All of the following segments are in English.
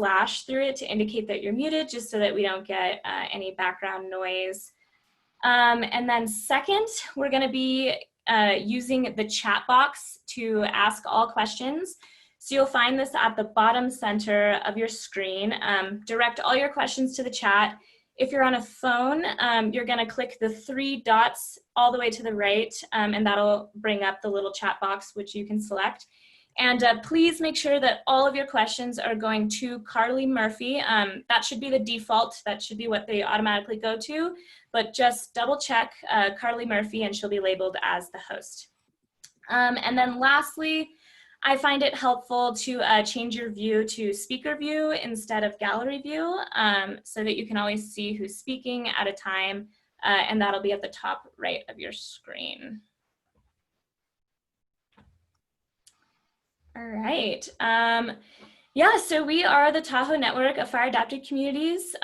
flash through it to indicate that you're muted, just so that we don't get any background noise. And then second, we're going to be using the chat box to ask all questions. So you'll find this at the bottom center of your screen. Direct all your questions to the chat. If you're on a phone, you're going to click the 3 dots all the way to the right, and that'll bring up the little chat box, which you can select. And please make sure that all of your questions are going to Carly Murphy. That should be the default. That should be what they automatically go to. But just double check Carly Murphy, and she'll be labeled as the host. And then lastly, I find it helpful to change your view to speaker view instead of gallery view, so that you can always see who's speaking at a time, and that'll be at the top right of your screen. All right. Yeah, so we are the Tahoe Network of Fire-Adapted Communities.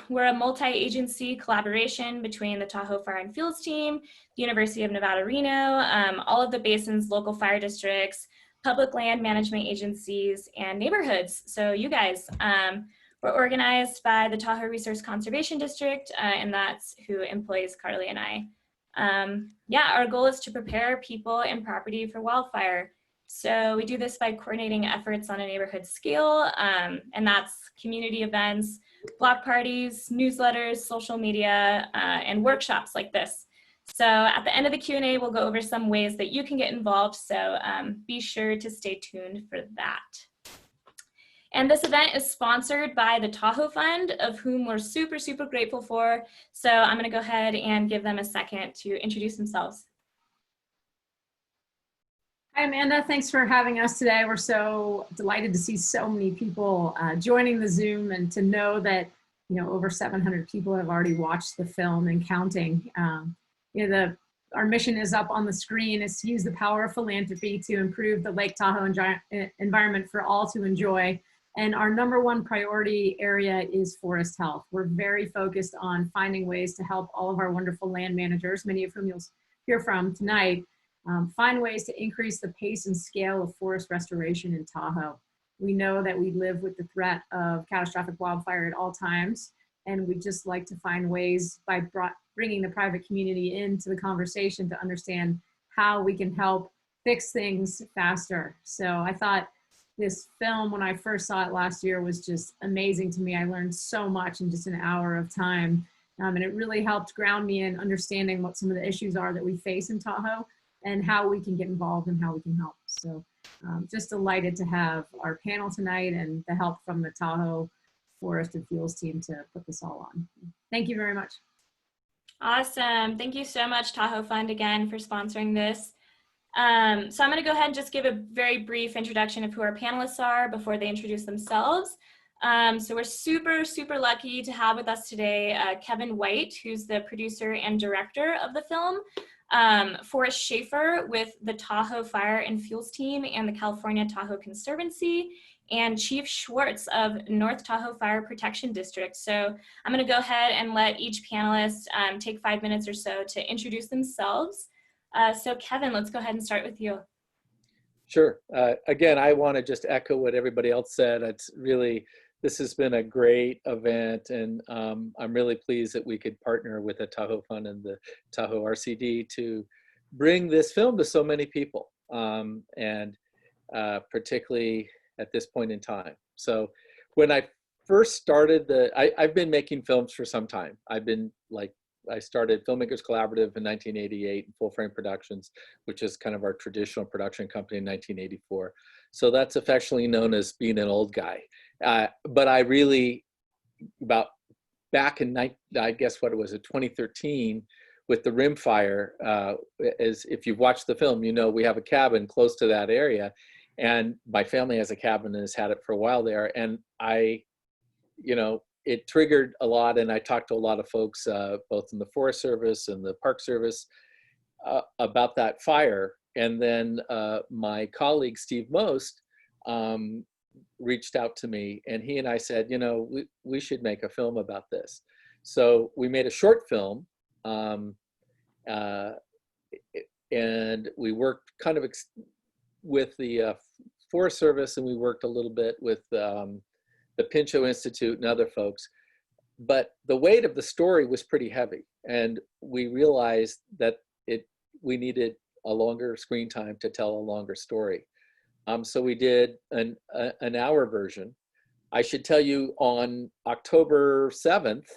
We're a multi-agency collaboration between the Tahoe Fire and Fuels Team, the University of Nevada, Reno, all of the basin's local fire districts, public land management agencies, and neighborhoods. So you guys, we're organized by the Tahoe Resource Conservation District, and that's who employs Carly and I. Yeah, our goal is to prepare people and property for wildfire. So we do this by coordinating efforts on a neighborhood scale, and that's community events, block parties, newsletters, social media, and workshops like this. So at the end of the Q&A, we'll go over some ways that you can get involved, so be sure to stay tuned for that. And this event is sponsored by the Tahoe Fund, of whom we're super, super grateful for. So I'm gonna go ahead and give them a second to introduce themselves. Hi, Amanda. Thanks for having us today. We're so delighted to see so many people joining the Zoom, and to know that over 700 people have already watched the film and counting. Our mission is up on the screen, is to use the power of philanthropy to improve the Lake Tahoe environment for all to enjoy. And our #1 priority area is forest health. We're very focused on finding ways to help all of our wonderful land managers, many of whom you'll hear from tonight, find ways to increase the pace and scale of forest restoration in Tahoe. We know that we live with the threat of catastrophic wildfire at all times, and we just like to find ways by bringing the private community into the conversation to understand how we can help fix things faster. So I thought this film, when I first saw it last year, was just amazing to me. I learned so much in just an hour of time, and it really helped ground me in understanding what some of the issues are that we face in Tahoe, and how we can get involved and how we can help. So just delighted to have our panel tonight and the help from the Tahoe Forest and Fuels team to put this all on. Thank you very much. Awesome. Thank you so much, Tahoe Fund, again, for sponsoring this. So I'm going to go ahead and just give a very brief introduction of who our panelists are before they introduce themselves. So we're super, super lucky to have with us today Kevin White, who's the producer and director of the film, Forrest Schaefer with the Tahoe Fire and Fuels Team and the California Tahoe Conservancy, and Chief Schwartz of North Tahoe Fire Protection District. So I'm going to go ahead and let each panelist take 5 minutes or so to introduce themselves. So Kevin, let's go ahead and start with you. Sure. Again, I want to just echo what everybody else said. This has been a great event, and I'm really pleased that we could partner with the Tahoe Fund and the Tahoe RCD to bring this film to so many people, and particularly at this point in time. So when I first started I've been making films for some time. I started Filmmakers Collaborative in 1988, Full Frame Productions, which is kind of our traditional production company, in 1984. So that's affectionately known as being an old guy. But I really, back in, I guess what it was, 2013, with the Rim Fire, as if you've watched the film, we have a cabin close to that area. And my family has a cabin and has had it for a while there. And it triggered a lot, and I talked to a lot of folks, both in the Forest Service and the Park Service, about that fire. And then my colleague, Steve Most, reached out to me, and he and I said, we should make a film about this. So we made a short film, and we worked kind of with the Forest Service, and we worked a little bit with the Pinchot Institute and other folks. But the weight of the story was pretty heavy. And we realized that we needed a longer screen time to tell a longer story. So we did an hour version. I should tell you, on October 7th,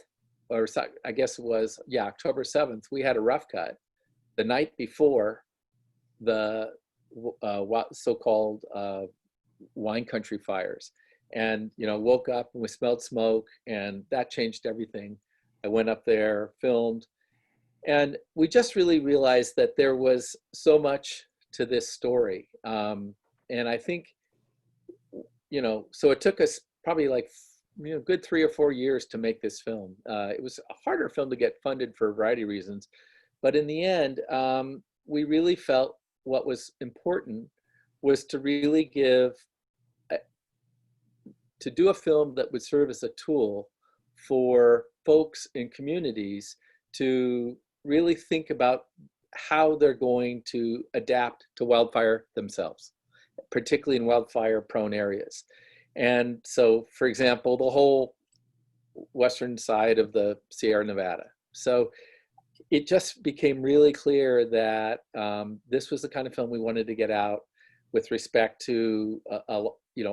or I guess it was, yeah, October 7th, we had a rough cut the night before the so-called wine country fires. And, woke up and we smelled smoke, and that changed everything. I went up there, filmed, and we just really realized that there was so much to this story. And I think, so it took us probably like, good 3 or 4 years to make this film. It was a harder film to get funded for a variety of reasons. But in the end, we really felt what was important was to really to do a film that would serve as a tool for folks in communities to really think about how they're going to adapt to wildfire themselves, particularly in wildfire prone areas. And so, for example, the whole western side of the Sierra Nevada. So it just became really clear that this was the kind of film we wanted to get out with respect to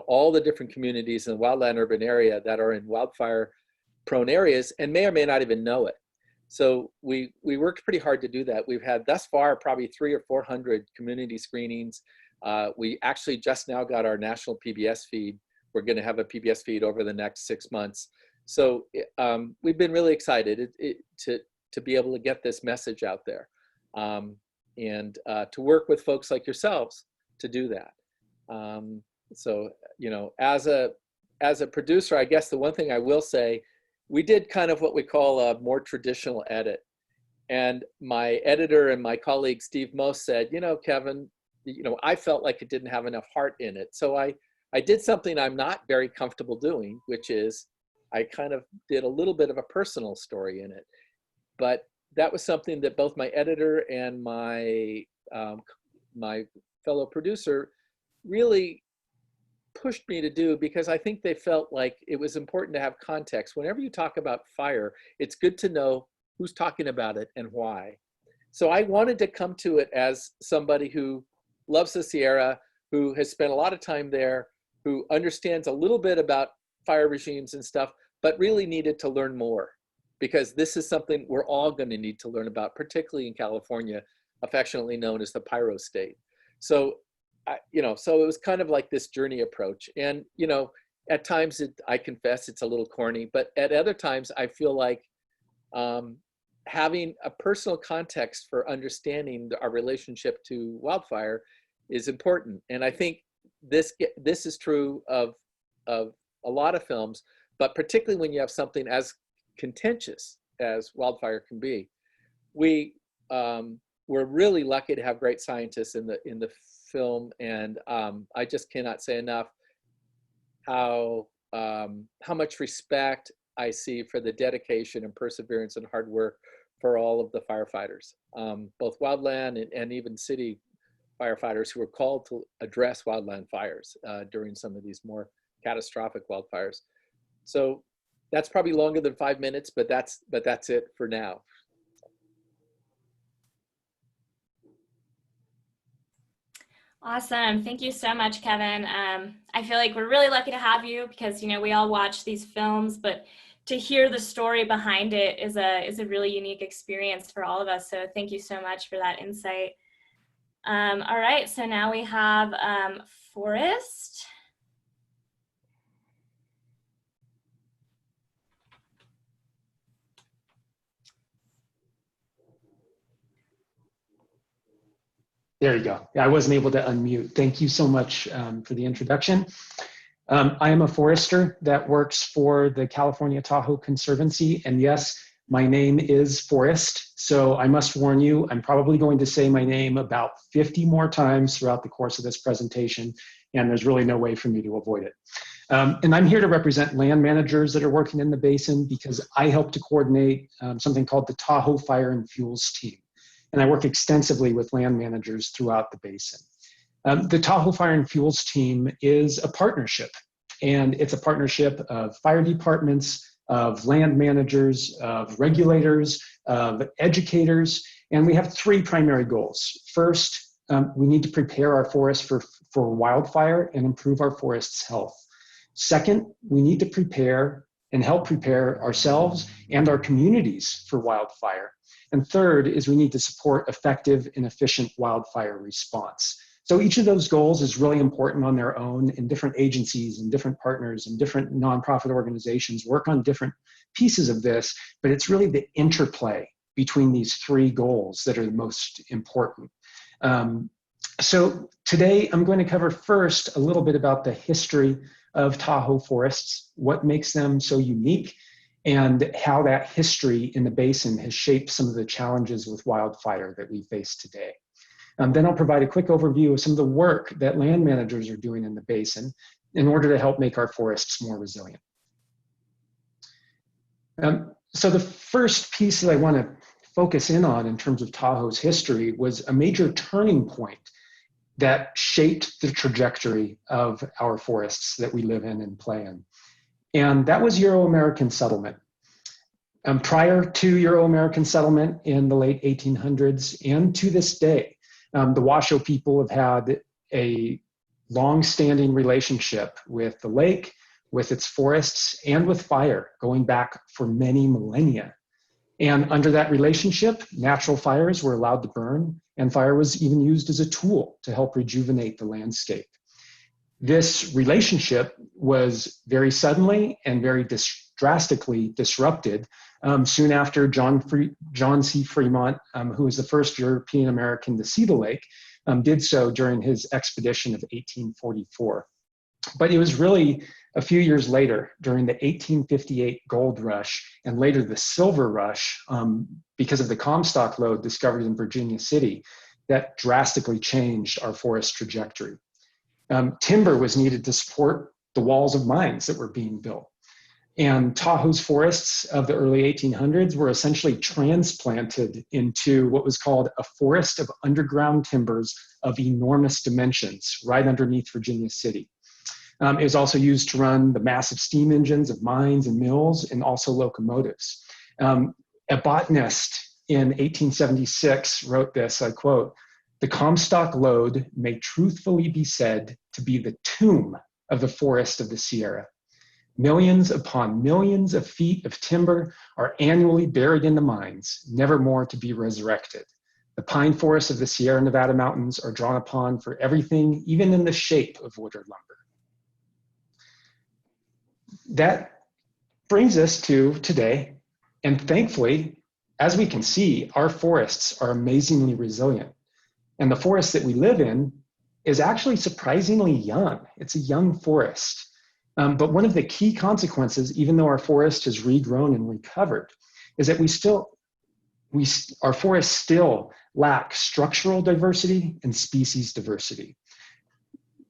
all the different communities in the wildland urban area that are in wildfire prone areas and may or may not even know it. So we worked pretty hard to do that. We've had thus far probably 300 or 400 community screenings. We actually just now got our national PBS feed. We're going to have a PBS feed over the next 6 months. So we've been really excited to be able to get this message out there, and to work with folks like yourselves to do that. So as a producer, I guess the one thing I will say, we did kind of what we call a more traditional edit. And my editor and my colleague, Steve Most, said, Kevin, I felt like it didn't have enough heart in it. So I did something I'm not very comfortable doing, which is I kind of did a little bit of a personal story in it. But that was something that both my editor and my fellow producer really pushed me to do, because I think they felt like it was important to have context. Whenever you talk about fire, it's good to know who's talking about it and why. So I wanted to come to it as somebody who loves the Sierra, who has spent a lot of time there, who understands a little bit about fire regimes and stuff, but really needed to learn more, because this is something we're all going to need to learn about, particularly in California, affectionately known as the pyro state. So so it was kind of like this journey approach. And, at times I confess it's a little corny, but at other times I feel like having a personal context for understanding our relationship to wildfire is important. And I think this is true of a lot of films, but particularly when you have something as contentious as wildfire can be. We're really lucky to have great scientists in the film, and I just cannot say enough how much respect I see for the dedication and perseverance and hard work for all of the firefighters, both wildland and even city firefighters who were called to address wildland fires during some of these more catastrophic wildfires. So that's probably longer than 5 minutes, but that's it for now. Awesome. Thank you so much, Kevin. I feel like we're really lucky to have you, because, we all watch these films, but to hear the story behind it is a really unique experience for all of us. So thank you so much for that insight. All right, so now we have Forrest. There you go. I wasn't able to unmute. Thank you so much for the introduction. I am a forester that works for the California Tahoe Conservancy. And yes, my name is Forrest. So I must warn you, I'm probably going to say my name about 50 more times throughout the course of this presentation. And there's really no way for me to avoid it. And I'm here to represent land managers that are working in the basin, because I help to coordinate something called the Tahoe Fire and Fuels Team. And I work extensively with land managers throughout the basin. The Tahoe Fire and Fuels Team is a partnership. and it's a partnership of fire departments, of land managers, of regulators, of educators, and we have three primary goals. First, we need to prepare our forests for wildfire and improve our forests' health. Second, we need to prepare and help prepare ourselves and our communities for wildfire. And third is we need to support effective and efficient wildfire response. So each of those goals is really important on their own, and different agencies and different partners and different nonprofit organizations work on different pieces of this, but it's really the interplay between these three goals that are the most important. So today I'm going to cover first a little bit about the history of Tahoe forests, what makes them so unique, and how that history in the basin has shaped some of the challenges with wildfire that we face today. Then I'll provide a quick overview of some of the work that land managers are doing in the basin in order to help make our forests more resilient. So the first piece that I want to focus in on in terms of Tahoe's history was a major turning point that shaped the trajectory of our forests that we live in and play in. And that was Euro-American settlement. Prior to Euro-American settlement in the late 1800s and to this day, the Washoe people have had a long-standing relationship with the lake, with its forests, and with fire going back for many millennia. And under that relationship, natural fires were allowed to burn, and fire was even used as a tool to help rejuvenate the landscape. This relationship was very suddenly and very drastically disrupted soon after John C. Fremont, who was the first European American to see the lake, did so during his expedition of 1844. But it was really a few years later, during the 1858 gold rush and later the silver rush, because of the Comstock lode discovered in Virginia City, that drastically changed our forest trajectory. Timber was needed to support the walls of mines that were being built. And Tahoe's forests of the early 1800s were essentially transplanted into what was called a forest of underground timbers of enormous dimensions right underneath Virginia City. It was also used to run the massive steam engines of mines and mills and also locomotives. A botanist in 1876 wrote this, I quote, "The Comstock lode may truthfully be said to be the tomb of the forest of the Sierra. Millions upon millions of feet of timber are annually buried in the mines, never more to be resurrected. The pine forests of the Sierra Nevada mountains are drawn upon for everything, even in the shape of wood or lumber." That brings us to today, and thankfully, as we can see, our forests are amazingly resilient. And the forest that we live in is actually surprisingly young. It's a young forest. But one of the key consequences, even though our forest has regrown and recovered, is that our forests still lack structural diversity and species diversity.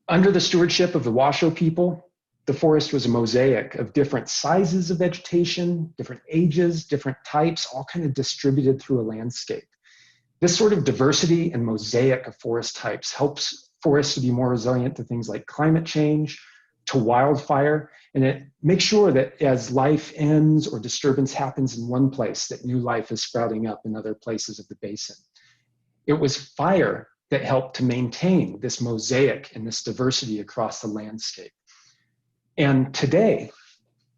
Under the stewardship of the Washoe people, the forest was a mosaic of different sizes of vegetation, different ages, different types, all kind of distributed through a landscape. This sort of diversity and mosaic of forest types helps forests to be more resilient to things like climate change, to wildfire, and it makes sure that as life ends or disturbance happens in one place, that new life is sprouting up in other places of the basin. It was fire that helped to maintain this mosaic and this diversity across the landscape. And today,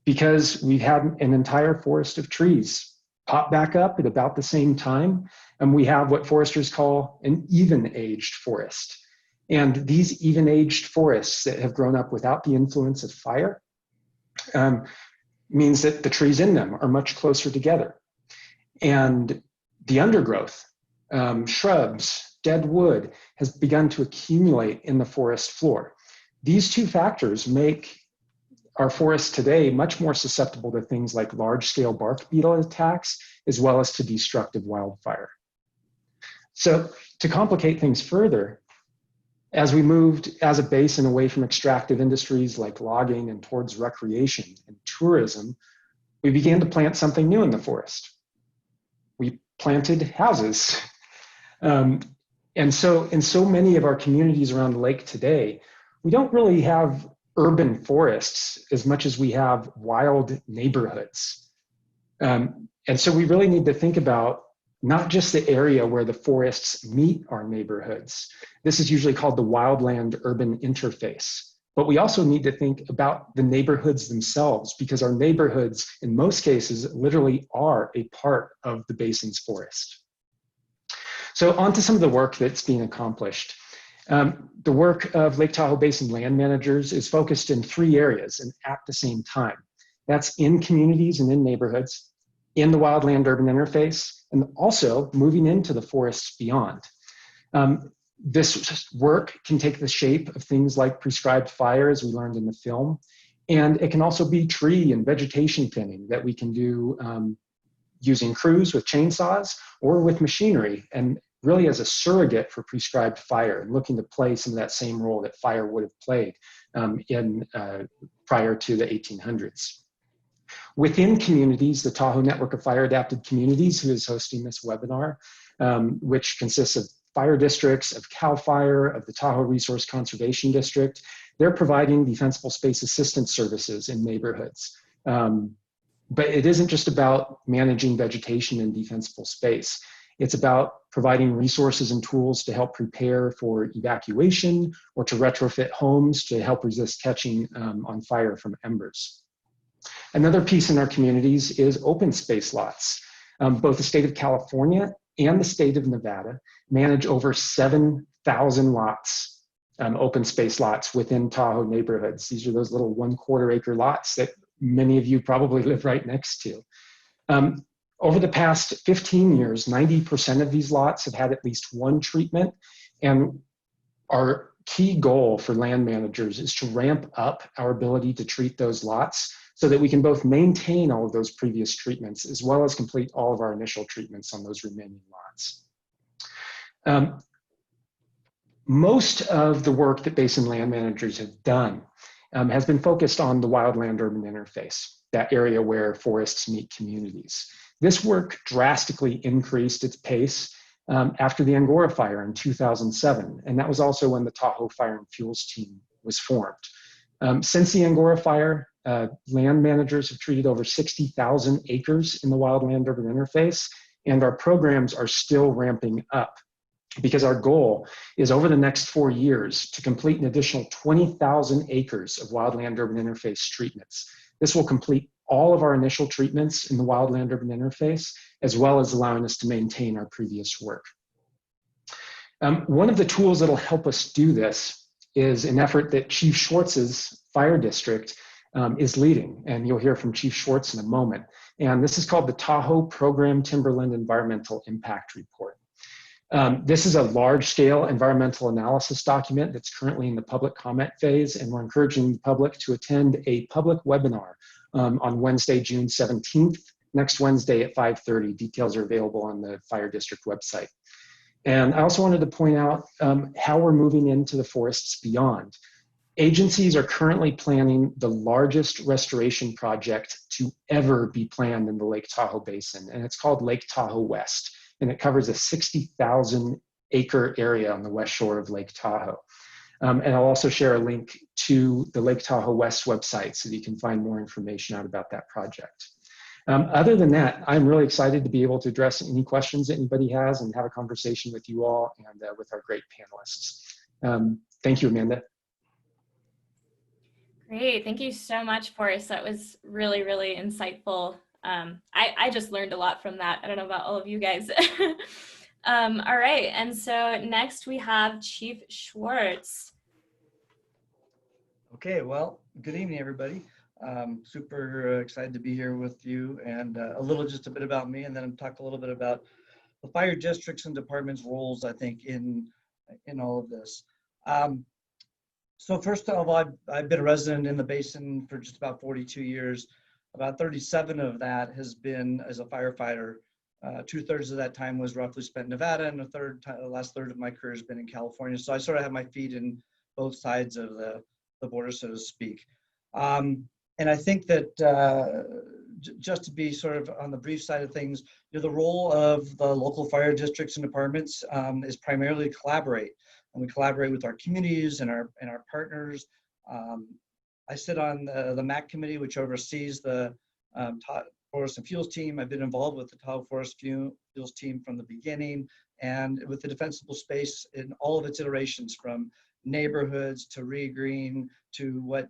because we had an entire forest of trees pop back up at about the same time, and we have what foresters call an even-aged forest. And these even-aged forests that have grown up without the influence of fire means that the trees in them are much closer together. And the undergrowth, shrubs, dead wood, has begun to accumulate in the forest floor. These two factors make our forests today much more susceptible to things like large-scale bark beetle attacks, as well as to destructive wildfire. So to complicate things further, as we moved as a basin away from extractive industries like logging and towards recreation and tourism, we began to plant something new in the forest. We planted houses. And so in so many of our communities around the lake today, we don't really have urban forests as much as we have wild neighborhoods. And so we really need to think about not just the area where the forests meet our neighborhoods. This is usually called the wildland-urban interface. But we also need to think about the neighborhoods themselves, because our neighborhoods, in most cases, literally are a part of the basin's forest. So on to some of the work that's being accomplished. The work of Lake Tahoe Basin land managers is focused in 3 areas and at the same time. That's in communities and in neighborhoods, in the wildland-urban interface, and also moving into the forests beyond. This work can take the shape of things like prescribed fire, as we learned in the film, and it can also be tree and vegetation thinning that we can do using crews with chainsaws or with machinery, and really as a surrogate for prescribed fire, and looking to play some of that same role that fire would have played prior to the 1800s. Within communities, the Tahoe Network of FireAdapted Communities, who is hosting this webinar, which consists of fire districts, of CAL FIRE, of the Tahoe Resource Conservation District, they're providing defensible space assistance services in neighborhoods. But it isn't just about managing vegetation in defensible space. It's about providing resources and tools to help prepare for evacuation or to retrofit homes to help resist catching on fire from embers. Another piece in our communities is open space lots. Both the state of California and the state of Nevada manage over 7,000 lots, open space lots within Tahoe neighborhoods. These are those little 1/4 acre lots that many of you probably live right next to. Over the past 15 years, 90% of these lots have had at least one treatment, and our key goal for land managers is to ramp up our ability to treat those lots so that we can both maintain all of those previous treatments as well as complete all of our initial treatments on those remaining lots. Most of the work that basin land managers have done has been focused on the wildland-urban interface, that area where forests meet communities. This work drastically increased its pace after the Angora fire in 2007, and that was also when the Tahoe Fire and Fuels team was formed. Since the Angora fire, land managers have treated over 60,000 acres in the wildland-urban interface, and our programs are still ramping up because our goal is over the next 4 years to complete an additional 20,000 acres of wildland-urban interface treatments. This will complete all of our initial treatments in the wildland-urban interface, as well as allowing us to maintain our previous work. One of the tools that'll help us do this is an effort that Chief Schwartz's fire district is leading, and you'll hear from Chief Schwartz in a moment. And this is called the Tahoe Program Timberland Environmental Impact Report. This is a large-scale environmental analysis document that's currently in the public comment phase, and we're encouraging the public to attend a public webinar on Wednesday, June 17th, next Wednesday at 5:30. Details are available on the Fire District website. And I also wanted to point out how we're moving into the forests beyond. Agencies are currently planning the largest restoration project to ever be planned in the Lake Tahoe Basin, and it's called Lake Tahoe West, and it covers a 60,000 acre area on the west shore of Lake Tahoe. And I'll also share a link to the Lake Tahoe West website so that you can find more information out about that project. Other than that, I'm really excited to be able to address any questions that anybody has and have a conversation with you all and with our great panelists. Thank you, Amanda. Great, thank you so much, Forrest. That was really, really insightful. I just learned a lot from that. I don't know about all of you guys. All right, and so next we have Chief Schwartz. Okay, well, good evening, everybody. Super excited to be here with you, and just a bit about me, and then talk a little bit about the fire districts and departments' roles, I think, in all of this. So first of all, I've been a resident in the basin for just about 42 years. About 37 of that has been as a firefighter. 2/3 of that time was roughly spent in Nevada, and the last third of my career has been in California. So I sort of have my feet in both sides of the border, so to speak. And I think that just to be sort of on the brief side of things, the role of the local fire districts and departments is primarily to collaborate. And we collaborate with our communities and our partners I sit on the MAC committee, which oversees the Forest and Fuels team. I've been involved with the Tahoe Forest Fuels team from the beginning, and with the defensible space in all of its iterations, from neighborhoods to re-green to what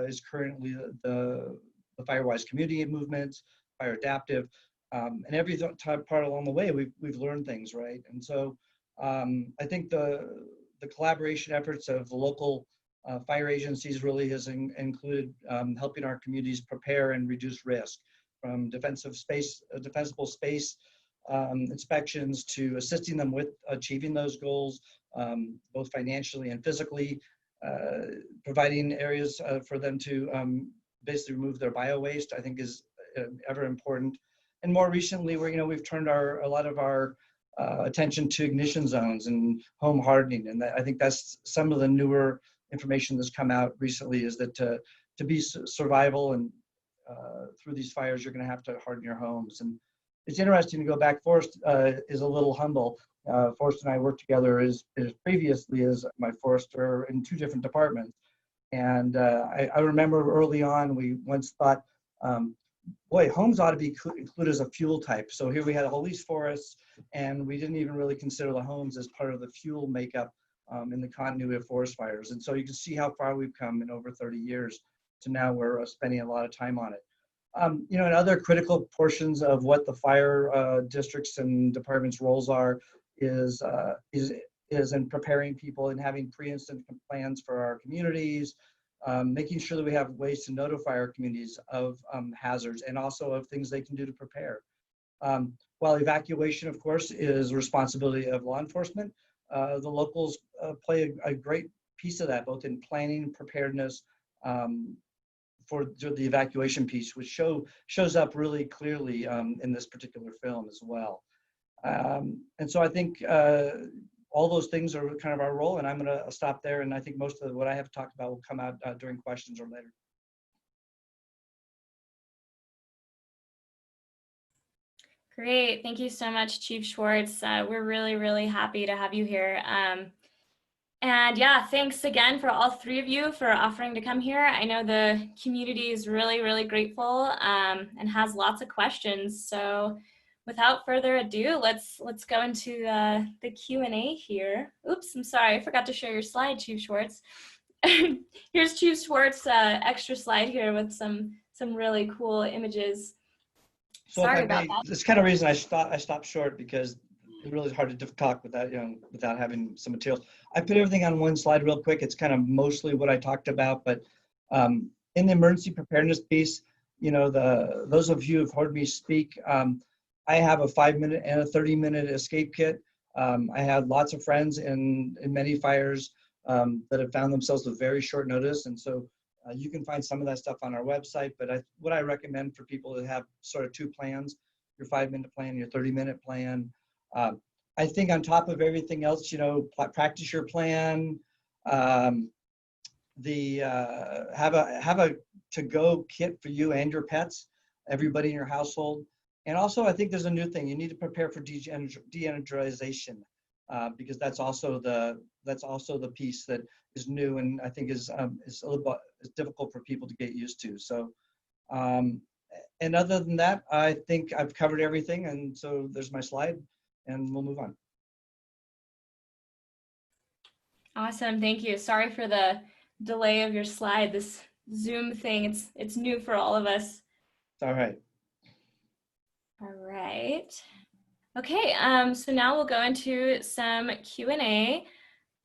is currently the Firewise community movement, FireAdapted, and every part along the way, we've learned things, right? And so I think the collaboration efforts of the local fire agencies really has included helping our communities prepare and reduce risk, from defensible space inspections to assisting them with achieving those goals, both financially and physically, providing areas for them to basically remove their bio waste, I think is ever important. And more recently, we've turned a lot of our attention to ignition zones and home hardening, and I think that's some of the newer information that's come out recently, is that to be survival and through these fires, you're going to have to harden your homes. And it's interesting to go back. Forrest is a little humble. Forrest and I worked together as previously as my forester in 2 different departments. And I remember early on, we once thought, boy, homes ought to be included as a fuel type. So here we had all these forests, and we didn't even really consider the homes as part of the fuel makeup in the continuity of forest fires. And so you can see how far we've come in over 30 years to now we're spending a lot of time on it. And other critical portions of what the fire districts and departments' roles are is in preparing people and having pre-incident plans for our communities, making sure that we have ways to notify our communities of hazards and also of things they can do to prepare. While evacuation, of course, is responsibility of law enforcement, the locals play a great piece of that, both in planning and preparedness for the evacuation piece, which shows up really clearly in this particular film as well. And so I think all those things are kind of our role, and I'm going to stop there. And I think most of what I have to talk about will come out during questions or later. Great. Thank you so much, Chief Schwartz. We're really, really happy to have you here. And yeah, thanks again for all 3 of you for offering to come here. I know the community is really, really grateful and has lots of questions. So without further ado, let's go into the Q&A here. Oops, I'm sorry, I forgot to share your slide, Chief Schwartz. Here's Chief Schwartz' extra slide here with some really cool images. So sorry about that. It's kind of reason I stopped short, because it's really hard to talk without having some materials. I put everything on one slide real quick. It's kind of mostly what I talked about, but in the emergency preparedness piece, those of you who've heard me speak, I have a 5-minute and a 30-minute escape kit. I had lots of friends in many fires that have found themselves with very short notice, and so you can find some of that stuff on our website. But what I recommend for people to have sort of 2 plans: your 5-minute plan, your 30-minute plan. I think on top of everything else, practice your plan. Have a to-go kit for you and your pets, everybody in your household. And also, I think there's a new thing: you need to prepare for de-energization, because that's also the piece that is new, and I think is a little bit difficult for people to get used to. So, and other than that, I think I've covered everything. And so there's my slide, and we'll move on. Awesome, thank you. Sorry for the delay of your slide. This Zoom thing, it's new for all of us. It's all right. All right. Okay, so now we'll go into some Q&A.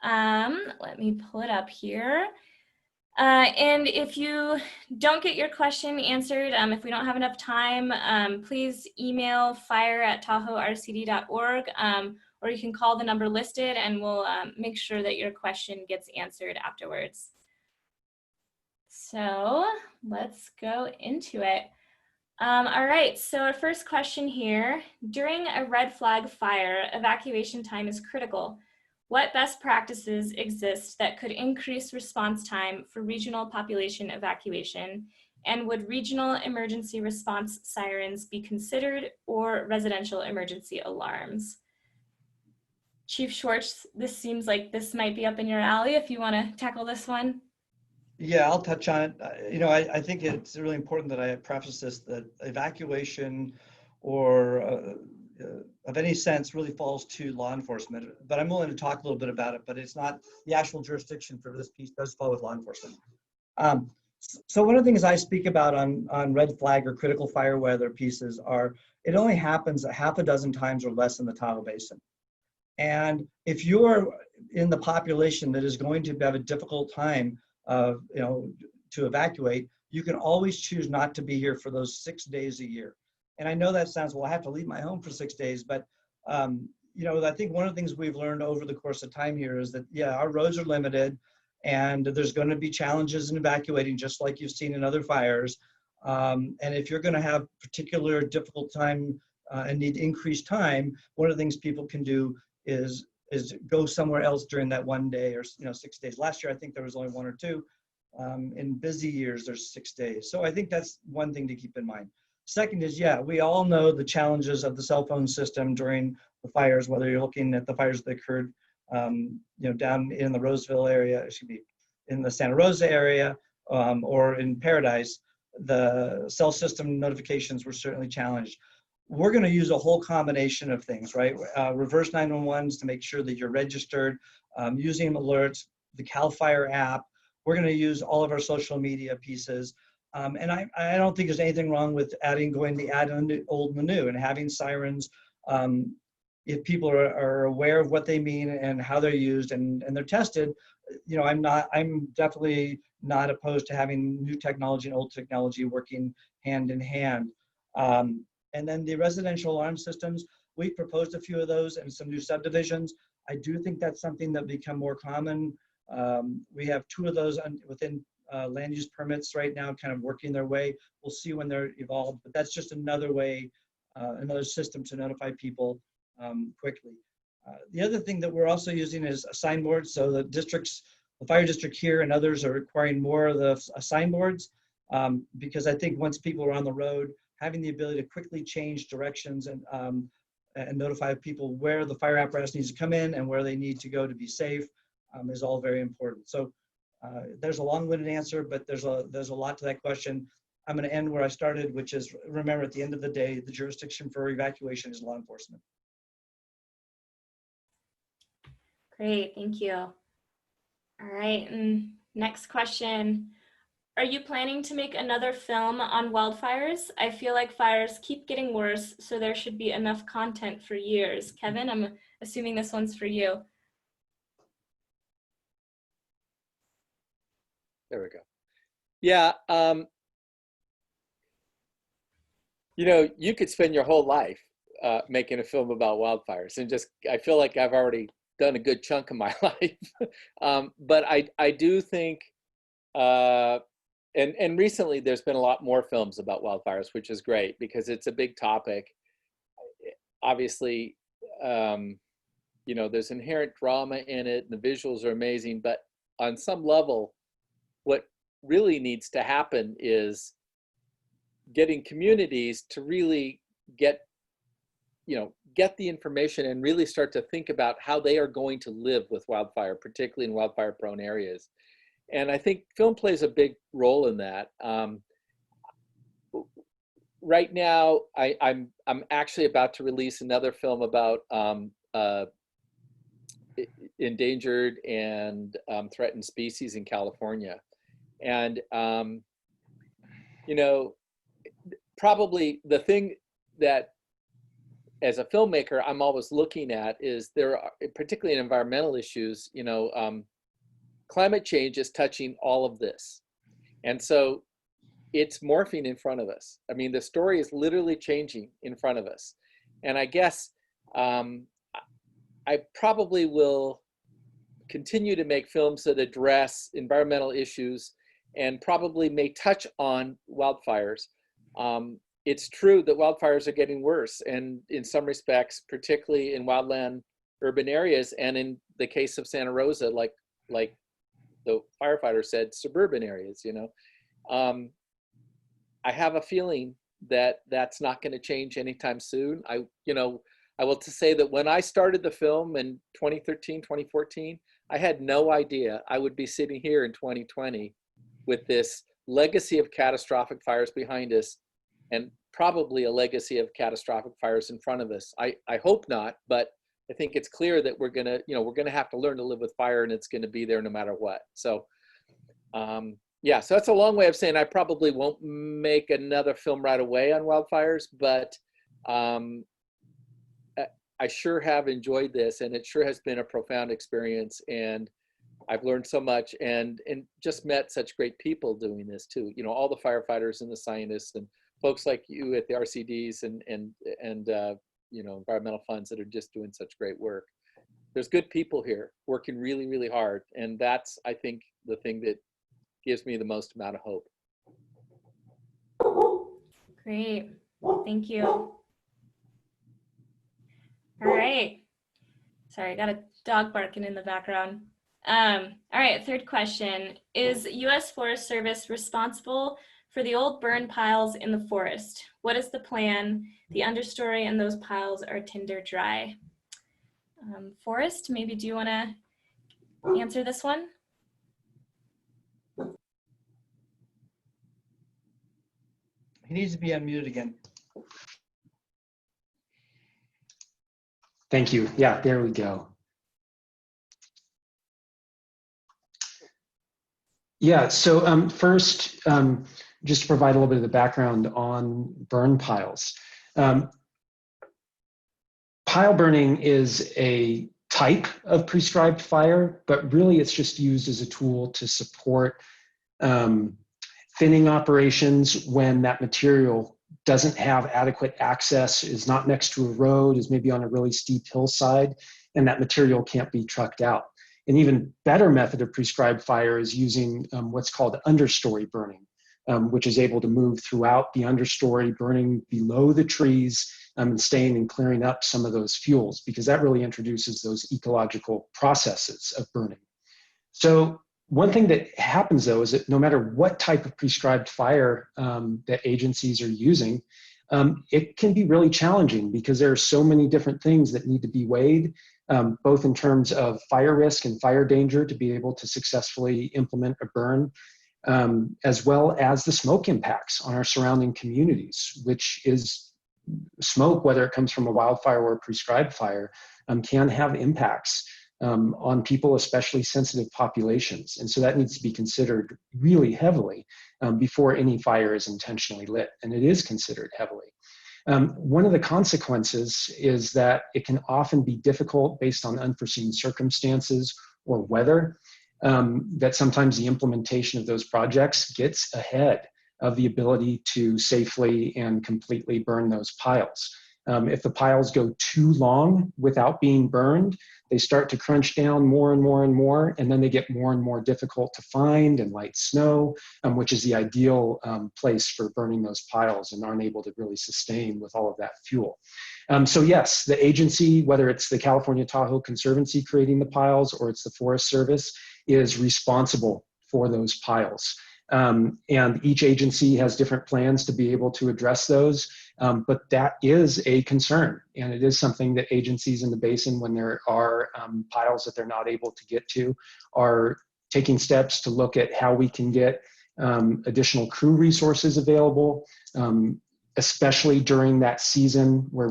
Let me pull it up here. And if you don't get your question answered, if we don't have enough time, please email fire@tahoercd.org, or you can call the number listed, and we'll make sure that your question gets answered afterwards. So let's go into it. All right, so our first question here: during a red flag fire, evacuation time is critical. What best practices exist that could increase response time for regional population evacuation? And would regional emergency response sirens be considered, or residential emergency alarms? Chief Schwartz, this seems like this might be up in your alley if you want to tackle this one. Yeah, I'll touch on it. I think it's really important that I preface this, that evacuation or of any sense really falls to law enforcement. But I'm willing to talk a little bit about it, but it's not the actual jurisdiction for this piece does fall with law enforcement. Um, so one of the things I speak about on red flag or critical fire weather pieces are, it only happens a half a dozen times or less in the Tahoe Basin. And if you're in the population that is going to have a difficult time to evacuate, you can always choose not to be here for those 6 days a year. And I know that sounds, well, I have to leave my home for 6 days, but I think one of the things we've learned over the course of time here is that, yeah, our roads are limited and there's going to be challenges in evacuating, just like you've seen in other fires. And if you're going to have particular difficult time and need increased time, one of the things people can do is go somewhere else during that 1 day or 6 days. Last year, I think there was only 1 or 2. In busy years, there's 6 days. So I think that's one thing to keep in mind. Second is, yeah, we all know the challenges of the cell phone system during the fires, whether you're looking at the fires that occurred, down in the Roseville area, excuse me, in the Santa Rosa area, or in Paradise, the cell system notifications were certainly challenged. We're going to use a whole combination of things, right? Reverse 911s to make sure that you're registered, using alerts, the CAL FIRE app. We're going to use all of our social media pieces. And I don't think there's anything wrong with going the add old and new and having sirens. If people are aware of what they mean and how they're used and they're tested, I'm definitely not opposed to having new technology and old technology working hand in hand. And then the residential alarm systems, we proposed a few of those and some new subdivisions. I do think that's something that become more common. We have 2 of those within land use permits right now, kind of working their way. We'll see when they're evolved, but that's just another way, another system to notify people quickly. The other thing that we're also using is signboards. So the fire district here and others are requiring more of the signboards because I think once people are on the road, having the ability to quickly change directions and notify people where the fire apparatus needs to come in and where they need to go to be safe is all very important. So there's a long-winded answer, but there's a lot to that question. I'm going to end where I started, which is, remember, at the end of the day, the jurisdiction for evacuation is law enforcement. Great, thank you. All right, and next question. Are you planning to make another film on wildfires? I feel like fires keep getting worse, so there should be enough content for years. Kevin, I'm assuming this one's for you. There we go. Yeah, you could spend your whole life making a film about wildfires, and I feel like I've already done a good chunk of my life. But I do think, and recently there's been a lot more films about wildfires, which is great because it's a big topic. Obviously, there's inherent drama in it, and the visuals are amazing, but on some level, what really needs to happen is getting communities to really get the information and really start to think about how they are going to live with wildfire, particularly in wildfire prone areas. And I think film plays a big role in that. Right now, I'm actually about to release another film about endangered and threatened species in California. And, probably the thing that as a filmmaker, I'm always looking at is there are, particularly in environmental issues, climate change is touching all of this. And so it's morphing in front of us. I mean, the story is literally changing in front of us. And I guess I probably will continue to make films that address environmental issues and probably may touch on wildfires. It's true that wildfires are getting worse, and in some respects, particularly in wildland urban areas, and in the case of Santa Rosa, like the firefighter said, suburban areas. I have a feeling that that's not going to change anytime soon. I will to say that when I started the film in 2013, 2014, I had no idea I would be sitting here in 2020 with this legacy of catastrophic fires behind us, and probably a legacy of catastrophic fires in front of us. I hope not, but I think it's clear that we're gonna, we're gonna have to learn to live with fire, and it's gonna be there no matter what. So, yeah, so that's a long way of saying I probably won't make another film right away on wildfires, but I sure have enjoyed this, and it sure has been a profound experience, and I've learned so much, and just met such great people doing this too. All the firefighters and the scientists and folks like you at the RCDs and environmental funds that are just doing such great work. There's good people here working really, really hard, and that's, I think, the thing that gives me the most amount of hope. Great. Thank you. All right. Sorry, I got a dog barking in the background. All right, third question. Is U.S. Forest Service responsible for the old burn piles in the forest? What is the plan? The understory and those piles are tinder dry. Forrest, maybe do you want to answer this one? He needs to be unmuted again. Thank you. Yeah, there we go. Yeah, so first, just to provide a little bit of the background on burn piles. Pile burning is a type of prescribed fire, but really it's just used as a tool to support thinning operations when that material doesn't have adequate access, is not next to a road, is maybe on a really steep hillside, and that material can't be trucked out. An even better method of prescribed fire is using what's called understory burning, which is able to move throughout the understory, burning below the trees and staying and clearing up some of those fuels, because that really introduces those ecological processes of burning. So one thing that happens though is that no matter what type of prescribed fire that agencies are using, it can be really challenging because there are so many different things that need to be weighed, both in terms of fire risk and fire danger to be able to successfully implement a burn, as well as the smoke impacts on our surrounding communities, which is smoke, whether it comes from a wildfire or a prescribed fire, can have impacts on people, especially sensitive populations. And so that needs to be considered really heavily before any fire is intentionally lit, and it is considered heavily. One of the consequences is that it can often be difficult based on unforeseen circumstances or weather, that sometimes the implementation of those projects gets ahead of the ability to safely and completely burn those piles. If the piles go too long without being burned, they start to crunch down more and more and more, and then they get more and more difficult to find and light snow, which is the ideal place for burning those piles, and aren't able to really sustain with all of that fuel. So yes, the agency, whether it's the California Tahoe Conservancy creating the piles or it's the Forest Service, is responsible for those piles. And each agency has different plans to be able to address those, but that is a concern, and it is something that agencies in the basin, when there are piles that they're not able to get to, are taking steps to look at how we can get additional crew resources available, especially during that season where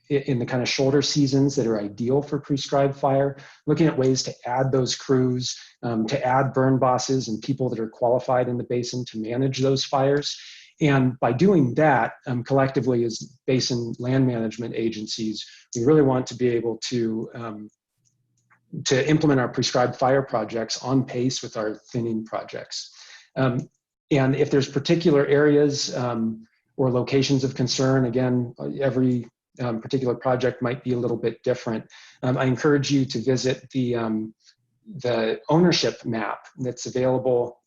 in the kind of shoulder seasons that are ideal for prescribed fire, looking at ways to add those crews, to add burn bosses and people that are qualified in the basin to manage those fires. And by doing that, collectively as basin land management agencies, we really want to be able to implement our prescribed fire projects on pace with our thinning projects. And if there's particular areas or locations of concern, again, every particular project might be a little bit different. I encourage you to visit the ownership map that's available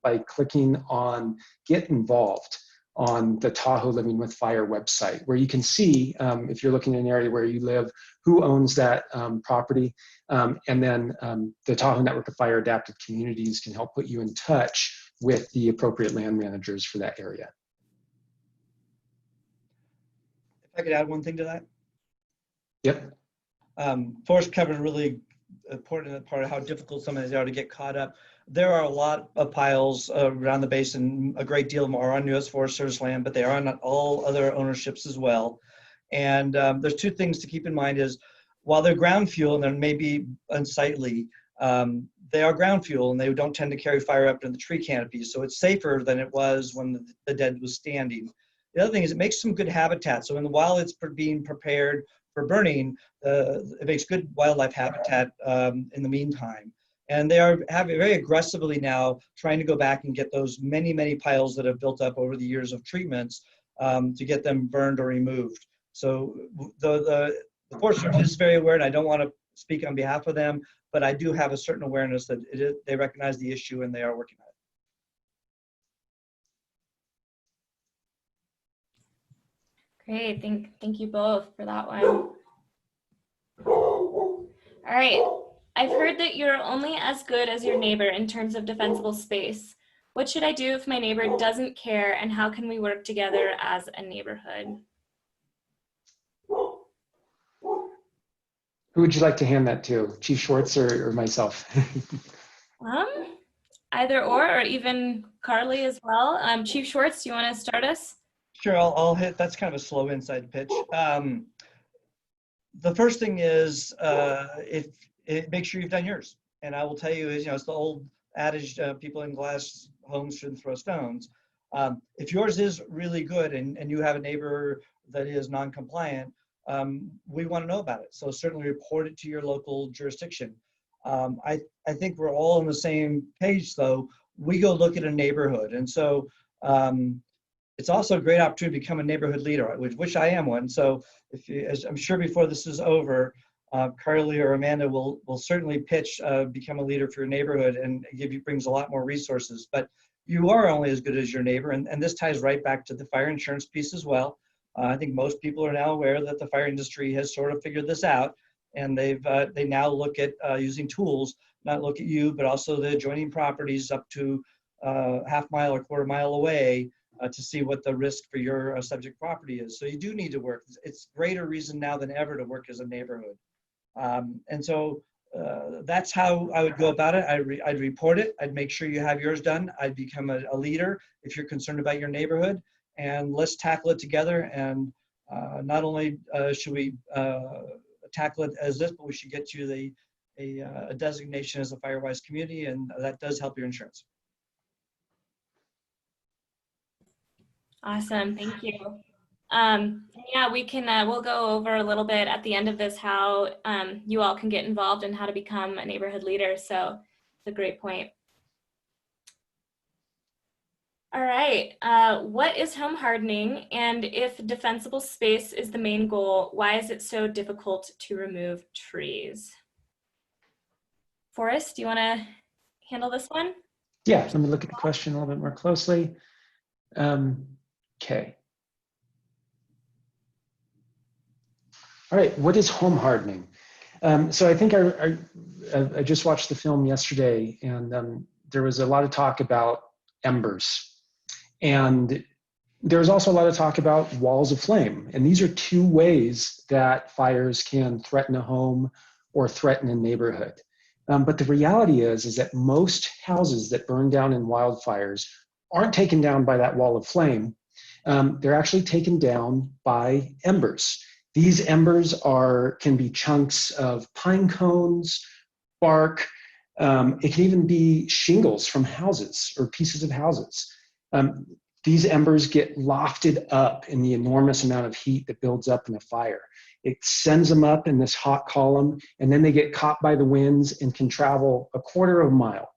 by clicking on Get Involved on the Tahoe Living with Fire website, where you can see, if you're looking in an area where you live, who owns that property, and then the Tahoe Network of Fire Adapted Communities can help put you in touch with the appropriate land managers for that area. If I could add one thing to that. Yep. Forrest covered a really important part of how difficult some of these are to get caught up. there are a lot of piles around the basin. A great deal of them are on U.S. Forest Service land, but they are on all other ownerships as well. And there's two things to keep in mind is, while they're ground fuel and they may be unsightly, they are ground fuel and they don't tend to carry fire up in the tree canopy. So it's safer than it was when the dead was standing. The other thing is it makes some good habitat. So while it's being prepared for burning, it makes good wildlife habitat in the meantime. And they are very aggressively now trying to go back and get those many, many piles that have built up over the years of treatments to get them burned or removed. So the Forest Service is very aware, and I don't want to speak on behalf of them, but I do have a certain awareness that they recognize the issue and they are working on it. Great, thank you both for that one. All right, I've heard that you're only as good as your neighbor in terms of defensible space. What should I do if my neighbor doesn't care, and how can we work together as a neighborhood? Who would you like to hand that to, Chief Schwartz or myself? Either or even Carly as well. Chief Schwartz, do you want to start us? Sure, I'll hit. That's kind of a slow inside pitch. The first thing is make sure you've done yours. And I will tell you is, it's the old adage, people in glass homes shouldn't throw stones. If yours is really good and you have a neighbor that is non-compliant, we want to know about it. So certainly report it to your local jurisdiction. I think we're all on the same page though. We go look at a neighborhood. And so it's also a great opportunity to become a neighborhood leader, which I am one. So as I'm sure before this is over, Carly or Amanda will certainly pitch, become a leader for your neighborhood and brings a lot more resources. But you are only as good as your neighbor. And this ties right back to the fire insurance piece as well. I think most people are now aware that the fire industry has sort of figured this out, and they now look at using tools, not look at you, but also the adjoining properties up to half mile or quarter mile away to see what the risk for your subject property is. So you do need to work. It's greater reason now than ever to work as a neighborhood. And so that's how I would go about it. I'd report it. I'd make sure you have yours done. I'd become a leader if you're concerned about your neighborhood. And let's tackle it together. And not only should we tackle it as this, but we should get you a designation as a FireWise community, and that does help your insurance. Awesome, thank you. Yeah, we'll go over a little bit at the end of this how you all can get involved and how to become a neighborhood leader. So it's a great point. All right, what is home hardening? And if defensible space is the main goal, why is it so difficult to remove trees? Forrest, do you want to handle this one? Yeah, let me look at the question a little bit more closely. Okay. All right, what is home hardening? So I think I just watched the film yesterday, and there was a lot of talk about embers. And there was also a lot of talk about walls of flame. And these are two ways that fires can threaten a home or threaten a neighborhood. But the reality is that most houses that burn down in wildfires aren't taken down by that wall of flame. They're actually taken down by embers. These embers can be chunks of pine cones, bark. It can even be shingles from houses or pieces of houses. These embers get lofted up in the enormous amount of heat that builds up in a fire. It sends them up in this hot column, and then they get caught by the winds and can travel a quarter of a mile,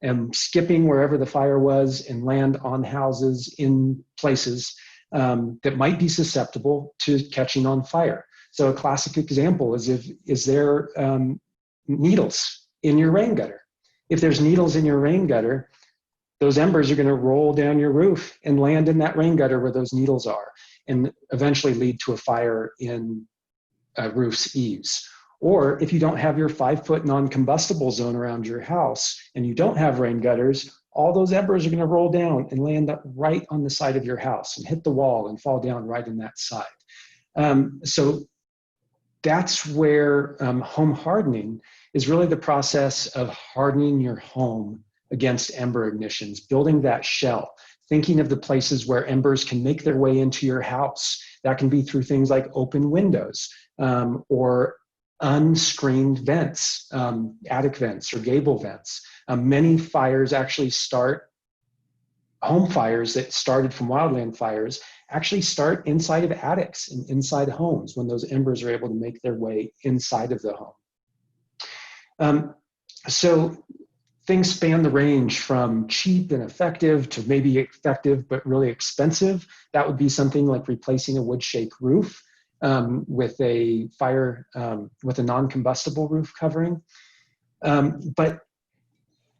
and skipping wherever the fire was and land on houses in places that might be susceptible to catching on fire. So a classic example is there needles in your rain gutter? If there's needles in your rain gutter, those embers are going to roll down your roof and land in that rain gutter where those needles are, and eventually lead to a fire in a roof's eaves. Or if you don't have your 5-foot non-combustible zone around your house and you don't have rain gutters, all those embers are going to roll down and land up right on the side of your house and hit the wall and fall down right in that side. So that's where home hardening is really the process of hardening your home against ember ignitions, building that shell, thinking of the places where embers can make their way into your house. That can be through things like open windows or unscreened vents, attic vents or gable vents. Many fires actually start, home fires that started from wildland fires actually start inside of attics and inside homes when those embers are able to make their way inside of the home. So things span the range from cheap and effective to maybe effective but really expensive. That would be something like replacing a wood shake roof with a with a non-combustible roof covering. But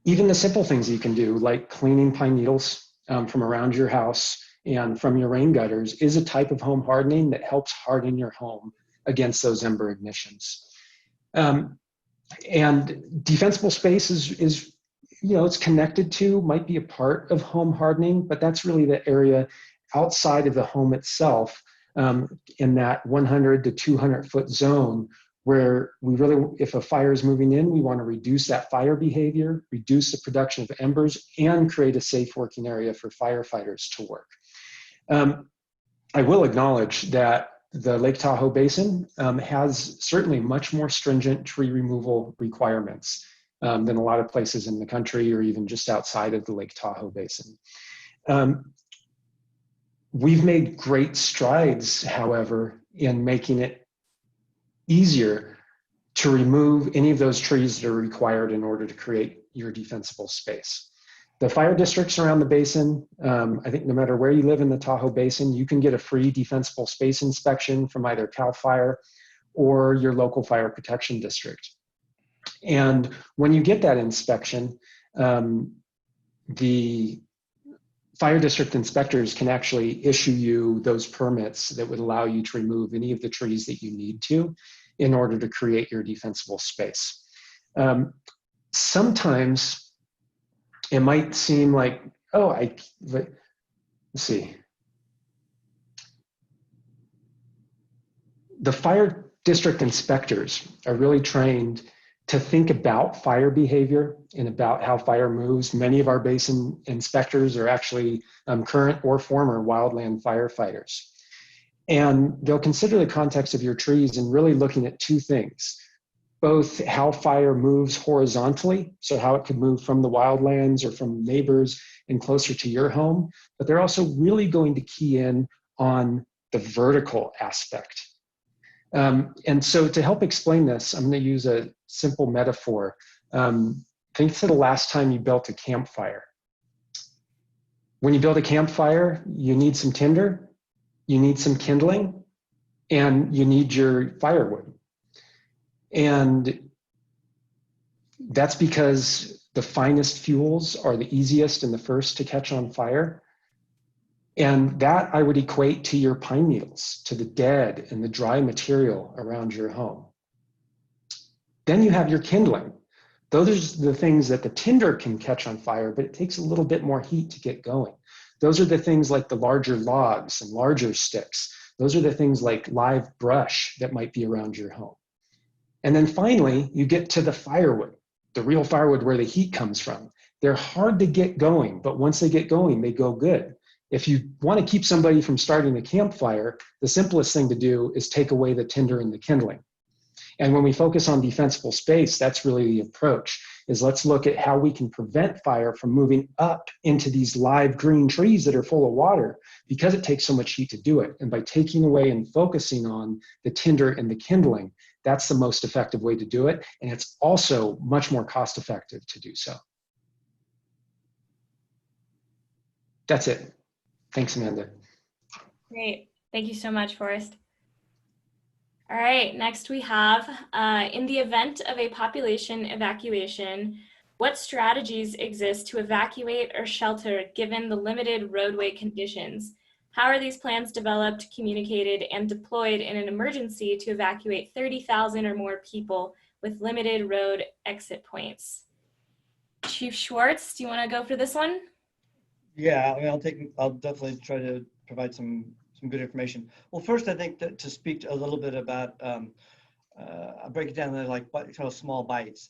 even the simple things you can do, like cleaning pine needles from around your house and from your rain gutters, is a type of home hardening that helps harden your home against those ember ignitions. And defensible space is, it's connected to, might be a part of home hardening, but that's really the area outside of the home itself, in that 100 to 200 foot zone, where we really, if a fire is moving in, we want to reduce that fire behavior, reduce the production of embers, and create a safe working area for firefighters to work. I will acknowledge that the Lake Tahoe Basin has certainly much more stringent tree removal requirements than a lot of places in the country or even just outside of the Lake Tahoe Basin. We've made great strides, however, in making it easier to remove any of those trees that are required in order to create your defensible space. The fire districts around the basin, I think no matter where you live in the Tahoe Basin, you can get a free defensible space inspection from either CAL FIRE or your local fire protection district. And when you get that inspection, the fire district inspectors can actually issue you those permits that would allow you to remove any of the trees that you need to in order to create your defensible space. Sometimes it might seem like, let's see. The fire district inspectors are really trained to think about fire behavior and about how fire moves. Many of our basin inspectors are actually current or former wildland firefighters. And they'll consider the context of your trees and really looking at two things: both how fire moves horizontally, so how it could move from the wildlands or from neighbors and closer to your home, but they're also really going to key in on the vertical aspect. And so to help explain this, I'm going to use a simple metaphor. Think to the last time you built a campfire. When you build a campfire, you need some tinder, you need some kindling, and you need your firewood. And that's because the finest fuels are the easiest and the first to catch on fire. And that I would equate to your pine needles, to the dead and the dry material around your home. Then you have your kindling. Those are the things that the tinder can catch on fire, but it takes a little bit more heat to get going. Those are the things like the larger logs and larger sticks. Those are the things like live brush that might be around your home. And then finally, you get to the firewood, the real firewood where the heat comes from. They're hard to get going, but once they get going, they go good. If you want to keep somebody from starting a campfire, the simplest thing to do is take away the tinder and the kindling. And when we focus on defensible space, that's really the approach, is let's look at how we can prevent fire from moving up into these live green trees that are full of water, because it takes so much heat to do it. And by taking away and focusing on the tinder and the kindling, that's the most effective way to do it. And it's also much more cost effective to do so. That's it. Thanks, Amanda. Great. Thank you so much, Forrest. All right, next we have, in the event of a population evacuation, what strategies exist to evacuate or shelter given the limited roadway conditions? How are these plans developed, communicated, and deployed in an emergency to evacuate 30,000 or more people with limited road exit points? Chief Schwartz, do you want to go for this one? Yeah, I mean, I'll definitely try to provide some good information. Well, first, I think that to speak a little bit about, I'll break it down into like kind of small bites.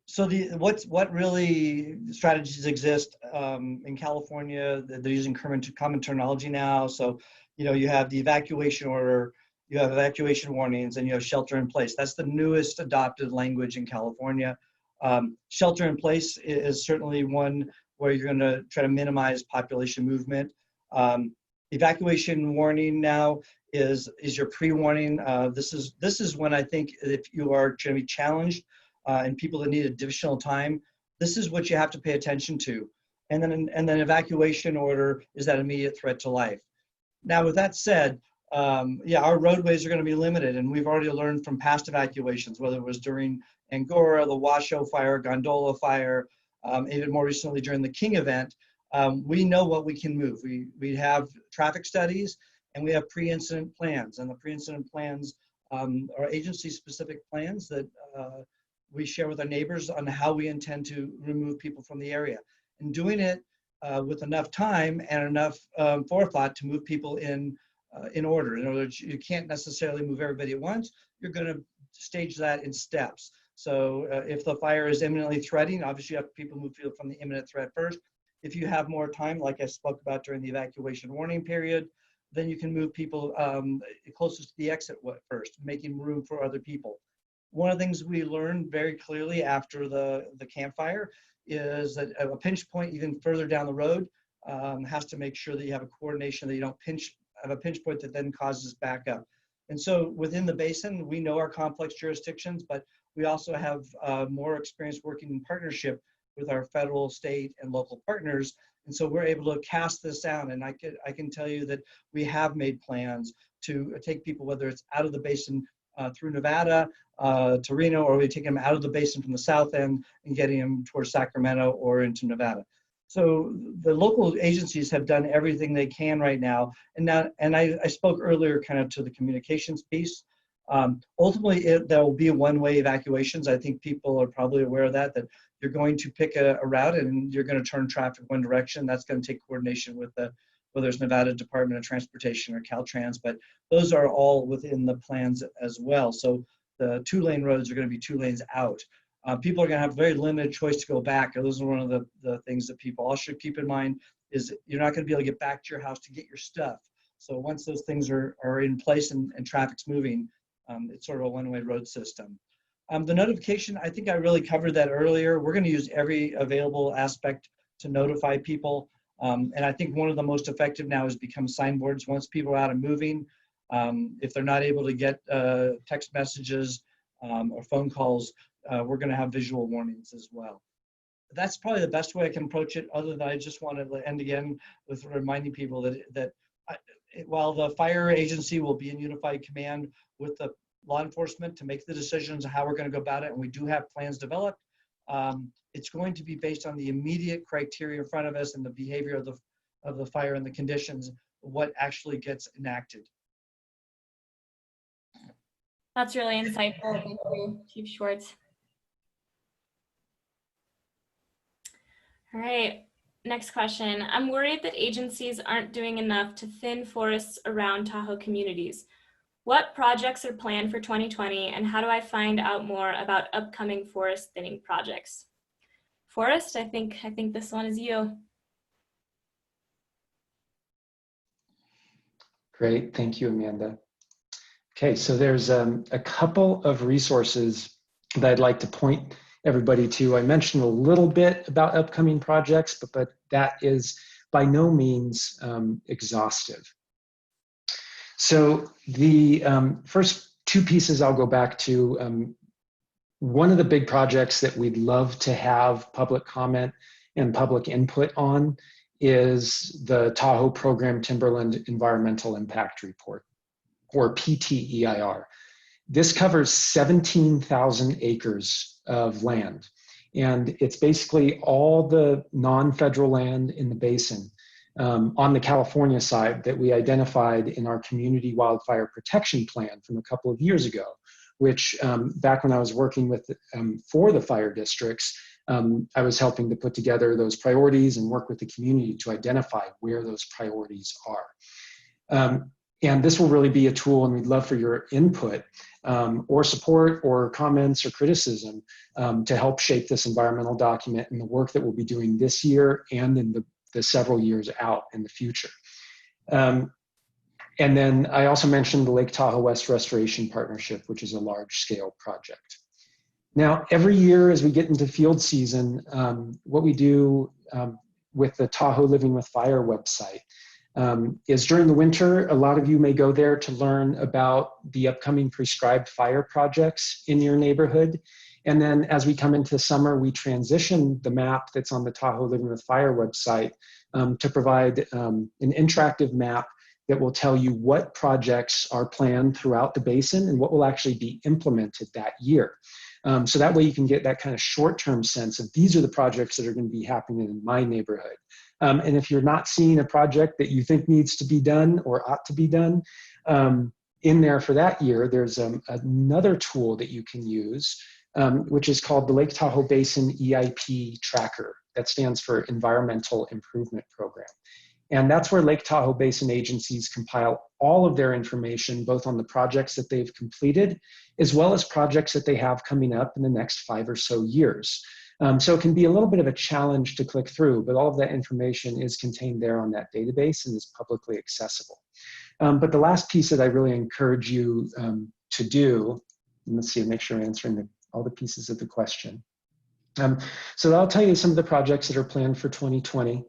So what really strategies exist in California? They're using common terminology now. So, you have the evacuation order, you have evacuation warnings, and you have shelter in place. That's the newest adopted language in California. Shelter in place is certainly one where you're going to try to minimize population movement. Evacuation warning now is your pre-warning. This is when I think if you are going to be challenged and people that need additional time, this is what you have to pay attention to. And then evacuation order is that immediate threat to life. Now, with that said, yeah, our roadways are going to be limited, and we've already learned from past evacuations, whether it was during Angora, the Washoe fire, Gondola fire, even more recently during the King event. We know what we can move. We have traffic studies, and we have pre-incident plans, and the pre-incident plans are agency-specific plans that we share with our neighbors on how we intend to remove people from the area, and doing it with enough time and enough forethought to move people in order. In other words, you can't necessarily move everybody at once. You're going to stage that in steps. So if the fire is imminently threatening, obviously you have people move people from the imminent threat first. If you have more time, like I spoke about during the evacuation warning period, then you can move people closest to the exit first, making room for other people. One of the things we learned very clearly after the campfire is that a pinch point even further down the road has to make sure that you have a coordination, that you don't have a pinch point that then causes backup. And so within the basin, we know our complex jurisdictions, but we also have more experience working in partnership with our federal, state, and local partners. And so we're able to cast this out. And I can tell you that we have made plans to take people, whether it's out of the basin through Nevada to Reno, or we take them out of the basin from the south end and getting them towards Sacramento or into Nevada. So the local agencies have done everything they can right now. And I spoke earlier kind of to the communications piece. Ultimately, there will be one-way evacuations. I think people are probably aware of that you're going to pick a route and you're going to turn traffic one direction. That's going to take coordination with whether it's Nevada Department of Transportation or Caltrans, but those are all within the plans as well. So the 2-lane roads are going to be 2 lanes out. People are going to have very limited choice to go back. Those are one of the things that people all should keep in mind, is you're not going to be able to get back to your house to get your stuff. So once those things are in place and traffic's moving, it's sort of a one-way road system. The notification, I think I really covered that earlier. We're going to use every available aspect to notify people. And I think one of the most effective now has become signboards. Once people are out and moving, if they're not able to get text messages or phone calls, we're going to have visual warnings as well. That's probably the best way I can approach it, other than I just want to end again with reminding people that while the fire agency will be in unified command with the law enforcement to make the decisions of how we're going to go about it, and we do have plans developed, it's going to be based on the immediate criteria in front of us and the behavior of the fire and the conditions, what actually gets enacted. That's really insightful. Thank you, Chief Schwartz. All right, next question. I'm worried that agencies aren't doing enough to thin forests around Tahoe communities. What projects are planned for 2020, and how do I find out more about upcoming forest thinning projects? Forrest, I think this one is you. Great, thank you, Amanda. Okay, so there's a couple of resources that I'd like to point everybody to. I mentioned a little bit about upcoming projects, but that is by no means exhaustive. So the first 2 pieces I'll go back to. One of the big projects that we'd love to have public comment and public input on is the Tahoe Program Timberland Environmental Impact Report, or PTEIR. This covers 17,000 acres of land, and it's basically all the non-federal land in the basin on the California side that we identified in our community wildfire protection plan from a couple of years ago, which back when I was working with for the fire districts, I was helping to put together those priorities and work with the community to identify where those priorities are. And this will really be a tool, and we'd love for your input or support or comments or criticism to help shape this environmental document and the work that we'll be doing this year and in the several years out in the future. And then I also mentioned the Lake Tahoe West Restoration Partnership, which is a large-scale project. Now, every year as we get into field season, what we do with the Tahoe Living with Fire website is during the winter, a lot of you may go there to learn about the upcoming prescribed fire projects in your neighborhood. And then as we come into summer, we transition the map that's on the Tahoe Living with Fire website to provide an interactive map that will tell you what projects are planned throughout the basin and what will actually be implemented that year. So that way you can get that kind of short-term sense of these are the projects that are going to be happening in my neighborhood. And if you're not seeing a project that you think needs to be done or ought to be done in there for that year, there's another tool that you can use, which is called the Lake Tahoe Basin EIP Tracker. That stands for Environmental Improvement Program. And that's where Lake Tahoe Basin agencies compile all of their information, both on the projects that they've completed, as well as projects that they have coming up in the next 5 or so years. So it can be a little bit of a challenge to click through, but all of that information is contained there on that database and is publicly accessible. But the last piece that I really encourage you to do, and let's see, make sure I'm answering all the pieces of the question. So I'll tell you some of the projects that are planned for 2020.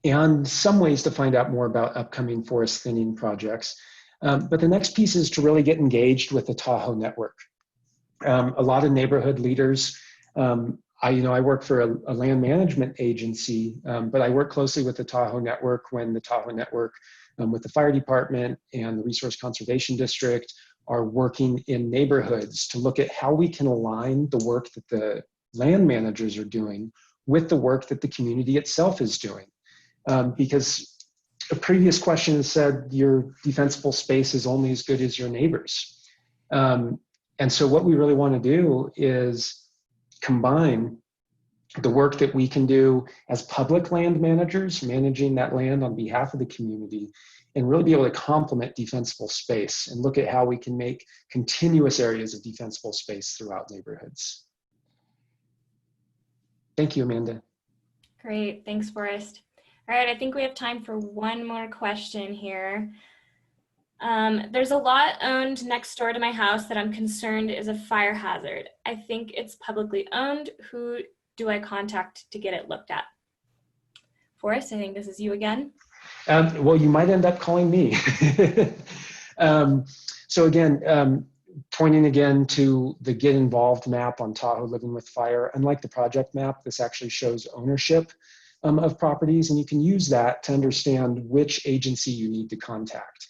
And some ways to find out more about upcoming forest thinning projects. But the next piece is to really get engaged with the Tahoe network. A lot of neighborhood leaders, I work for a land management agency, but I work closely with the Tahoe network when the Tahoe network with the fire department and the Resource Conservation District are working in neighborhoods to look at how we can align the work that the land managers are doing with the work that the community itself is doing. Because a previous question said your defensible space is only as good as your neighbors. And so what we really want to do is combine the work that we can do as public land managers, managing that land on behalf of the community, and really be able to complement defensible space and look at how we can make continuous areas of defensible space throughout neighborhoods. Thank you, Amanda. Great, thanks, Forrest. All right, I think we have time for one more question here. There's a lot owned next door to my house that I'm concerned is a fire hazard. I think it's publicly owned. Who do I contact to get it looked at? Forrest, I think this is you again. Well, you might end up calling me. So again, pointing again to the Get Involved map on Tahoe Living with Fire, unlike the project map, this actually shows ownership of properties, and you can use that to understand which agency you need to contact.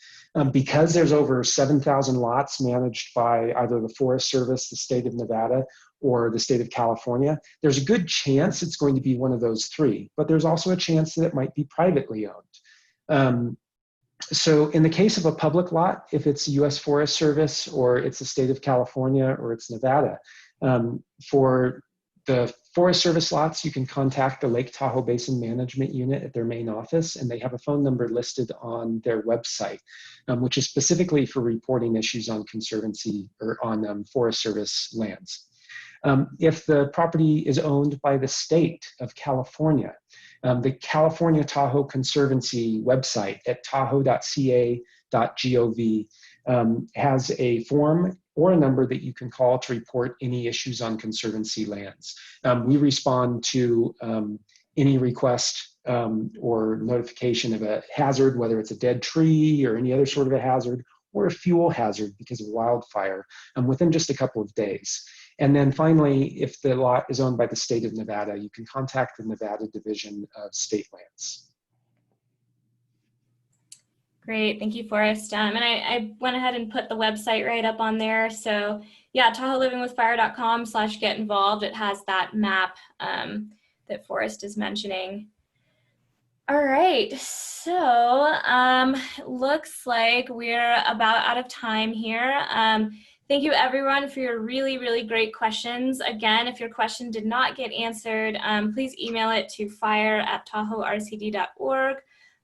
Because there's over 7,000 lots managed by either the Forest Service, the state of Nevada, or the state of California, there's a good chance it's going to be one of those three, but there's also a chance that it might be privately owned. So in the case of a public lot, if it's US Forest Service or it's the state of California or it's Nevada, for the Forest Service lots, you can contact the Lake Tahoe Basin Management Unit at their main office, and they have a phone number listed on their website, which is specifically for reporting issues on conservancy or on Forest Service lands. If the property is owned by the state of California, the California Tahoe Conservancy website at tahoe.ca.gov has a form or a number that you can call to report any issues on conservancy lands. We respond to any request or notification of a hazard, whether it's a dead tree or any other sort of a hazard, or a fuel hazard because of wildfire, within just a couple of days. And then finally, if the lot is owned by the state of Nevada, you can contact the Nevada Division of State Lands. Great, thank you, Forrest. And I went ahead and put the website right up on there. So yeah, TahoeLivingWithFire.com/get involved. It has that map that Forrest is mentioning. All right, so looks like we're about out of time here. Thank you everyone for your really, really great questions. Again, if your question did not get answered, please email it to fire@tahoercd.org.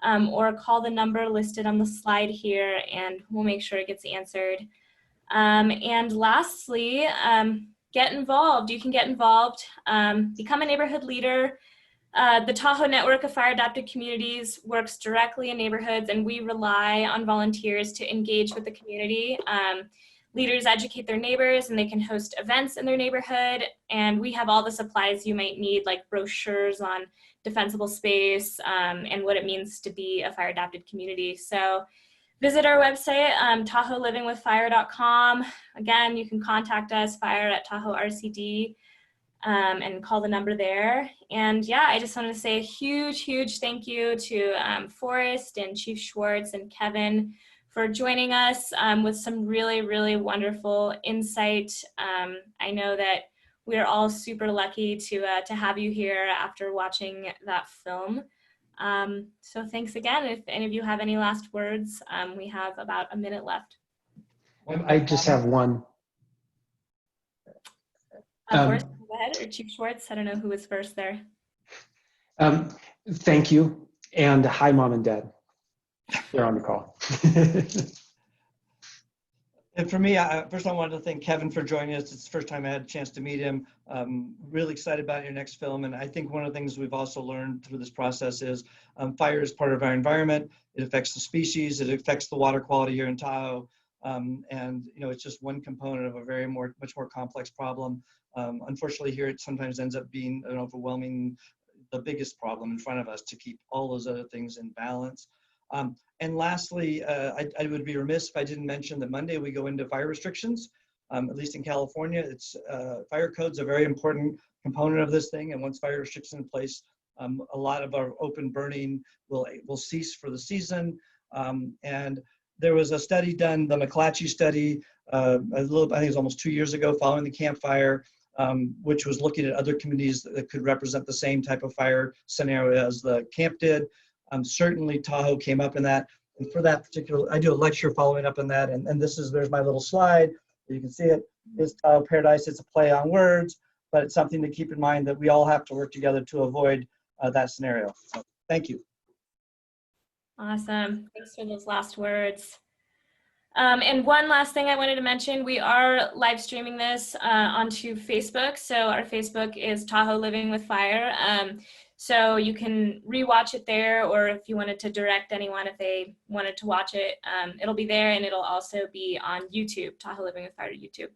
or call the number listed on the slide here, and we'll make sure it gets answered. And lastly, get involved. You can get involved, become a neighborhood leader. The Tahoe Network of Fire Adapted Communities works directly in neighborhoods, and we rely on volunteers to engage with the community. Leaders educate their neighbors, and they can host events in their neighborhood. And we have all the supplies you might need, like brochures on defensible space and what it means to be a fire adapted community. So visit our website, TahoeLivingWithFire.com. Again, you can contact us, fire@TahoeRCD, and call the number there. And yeah, I just want to say a huge thank you to Forrest and Chief Schwartz and Kevin for joining us with some really wonderful insight. I know that we're all super lucky to have you here after watching that film. So thanks again. If any of you have any last words, we have about a minute left. I just have one. Forrest, go ahead, or Chief Schwartz. I don't know who was first there. Thank you, and hi, Mom and Dad. They're on the call. And for me, first I wanted to thank Kevin for joining us. It's the first time I had a chance to meet him. Really excited about your next film. And I think one of the things we've also learned through this process is fire is part of our environment. It affects the species. It affects the water quality here in Tahoe. And you know, it's just one component of a much more complex problem. Unfortunately, here it sometimes ends up being an overwhelming, the biggest problem in front of us to keep all those other things in balance. And lastly, I would be remiss if I didn't mention that Monday we go into fire restrictions. At least in California, fire code's a very important component of this thing. And once fire restrictions in place, a lot of our open burning will cease for the season. And there was a study done, the McClatchy study, I think it was almost 2 years ago, following the Camp Fire, which was looking at other communities that could represent the same type of fire scenario as the camp did. Certainly Tahoe came up in that. And for that particular, I do a lecture following up on that. And there's my little slide. You can see it. It's Tahoe Paradise. It's a play on words, but it's something to keep in mind that we all have to work together to avoid that scenario. So, thank you. Awesome. Thanks for those last words. And one last thing I wanted to mention, we are live streaming this onto Facebook. So our Facebook is Tahoe Living with Fire. So you can rewatch it there, or if you wanted to direct anyone, if they wanted to watch it, it'll be there, and it'll also be on YouTube, Tahoe Living with Fire YouTube.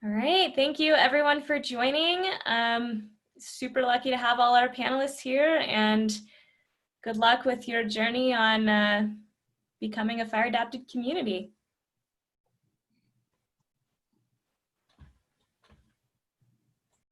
All right, thank you everyone for joining. Super lucky to have all our panelists here, and good luck with your journey on becoming a fire adapted community.